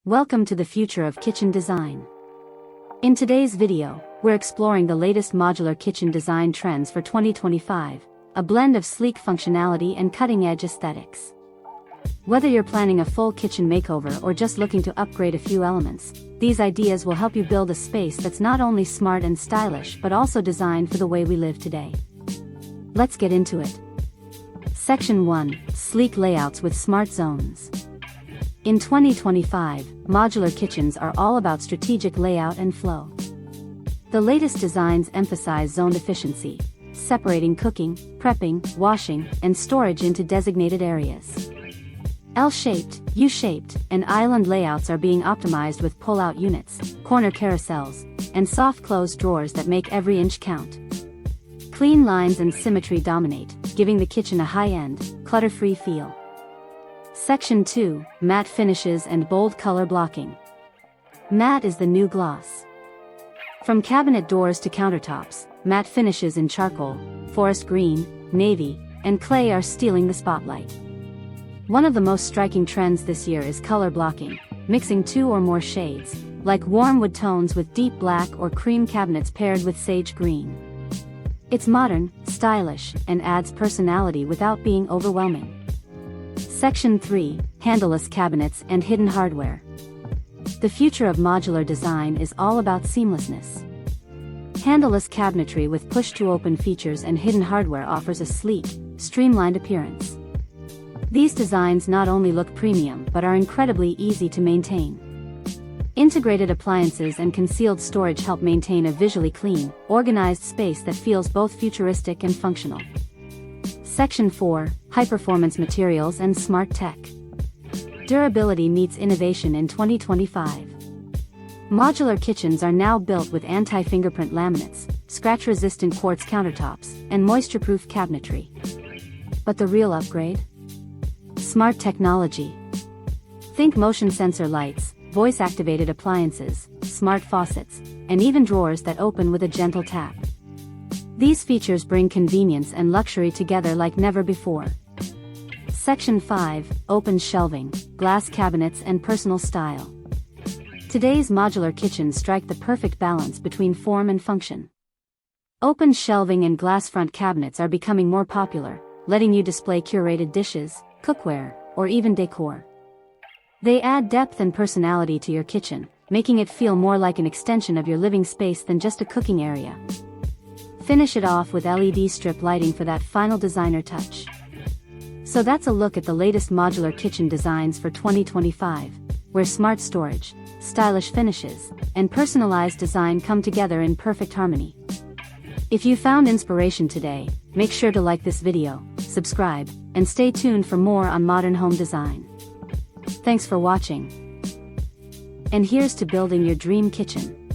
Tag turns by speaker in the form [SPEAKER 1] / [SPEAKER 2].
[SPEAKER 1] Welcome to the future of kitchen design. In today's video, we're exploring the latest modular kitchen design trends for 2025, a blend of sleek functionality and cutting-edge aesthetics. Whether you're planning a full kitchen makeover or just looking to upgrade a few elements, these ideas will help you build a space that's not only smart and stylish but also designed for the way we live today. Let's get into it. Section 1: Sleek Layouts with Smart Zones. In 2025, modular kitchens are all about strategic layout and flow. The latest designs emphasize zoned efficiency, separating cooking, prepping, washing, and storage into designated areas. L-shaped, U-shaped, and island layouts are being optimized with pull-out units, corner carousels, and soft-close drawers that make every inch count. Clean lines and symmetry dominate, giving the kitchen a high-end, clutter-free feel. Section 2: Matte Finishes and Bold Color Blocking. Matte is the new gloss. From cabinet doors to countertops, matte finishes in charcoal, forest green, navy, and clay are stealing the spotlight. One of the most striking trends this year is color blocking, mixing two or more shades, like warm wood tones with deep black or cream cabinets paired with sage green. It's modern, stylish, and adds personality without being overwhelming. Section 3: Handleless Cabinets and Hidden Hardware. The future of modular design is all about seamlessness. Handleless cabinetry with push-to-open features and hidden hardware offers a sleek, streamlined appearance. These designs not only look premium but are incredibly easy to maintain. Integrated appliances and concealed storage help maintain a visually clean, organized space that feels both futuristic and functional. Section 4: High-Performance Materials and Smart Tech. Durability meets innovation in 2025. Modular kitchens are now built with anti-fingerprint laminates, scratch-resistant quartz countertops, and moisture-proof cabinetry. But the real upgrade? Smart technology. Think motion sensor lights, voice-activated appliances, smart faucets, and even drawers that open with a gentle tap. These features bring convenience and luxury together like never before. Section 5: Open Shelving, Glass Cabinets and Personal Style. Today's modular kitchens strike the perfect balance between form and function. Open shelving and glass front cabinets are becoming more popular, letting you display curated dishes, cookware, or even decor. They add depth and personality to your kitchen, making it feel more like an extension of your living space than just a cooking area. Finish it off with LED strip lighting for that final designer touch. So that's a look at the latest modular kitchen designs for 2025, where smart storage, stylish finishes, and personalized design come together in perfect harmony. If you found inspiration today, make sure to like this video, subscribe, and stay tuned for more on modern home design. Thanks for watching. And here's to building your dream kitchen.